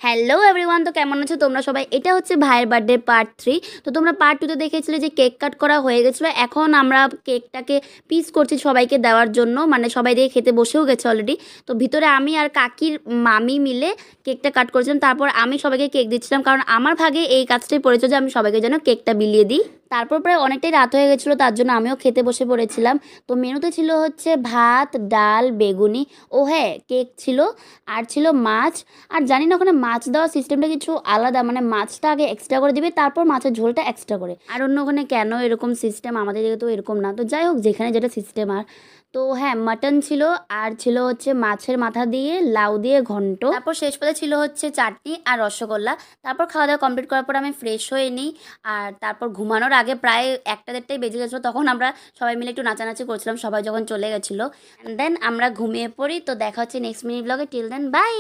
Hello everyone, তো কেমন আছো তোমরা সবাই? এটা হচ্ছে ভাইয়ের বার্থডে পার্ট 3। তো তোমরা পার্ট 2 তে দেখেছিলে যে কেক কাট করা হয়ে গেছিলো। এখন আমরা কেকটাকে পিস করছি সবাইকে দেওয়ার জন্য, মানে সবাই দিয়ে খেতে বসেও গেছে অলরেডি। তো ভিতরে আমি আর কাকির মামি মিলে কেকটা কাট করেছিলাম, তারপর আমি সবাইকে কেক দিচ্ছিলাম, কারণ আমার ভাগে এই কাজটাই পড়েছে যে আমি সবাইকে যেন কেকটা বিলিয়ে দিই। তারপর প্রায় অনেকটাই রাত হয়ে গেছিলো, তার জন্য আমিও খেতে বসে পড়েছিলাম। তো মেনুতে ছিল হচ্ছে ভাত, ডাল, বেগুনি, ও হ্যাঁ কেক ছিল, আর ছিল মাছ। আর জানি না ওখানে মাছ দেওয়ার সিস্টেমটা কিছু আলাদা, মানে মাছটা আগে এক্সট্রা করে দিবে, তারপর মাছের ঝোলটা এক্সট্রা করে। আর অন্য ওখানে কেন এরকম সিস্টেম, আমাদের দিকে তো এরকম না। তো যাই হোক, যেখানে যেটা সিস্টেম। আর তো হ্যাঁ, মাটন ছিল, আর ছিল হচ্ছে মাছের মাথা দিয়ে লাউ দিয়ে ঘন্ট, তারপর শেষ পাতে ছিল হচ্ছে চাটনি আর রসগোল্লা। তারপর খাওয়া দাওয়া কমপ্লিট করার পর আমি ফ্রেশ হয়ে নিই। আর তারপর ঘুমানোর আগে প্রায় 1টা 1:30টাই বেজে গেছিলো, তখন আমরা সবাই মিলে একটু নাচানাচি করছিলাম, সবাই যখন চলে গেছিলো। দেন আমরা ঘুমিয়ে পড়ি। তো দেখা হচ্ছে নেক্সট মিনি ব্লগে। Till then, by.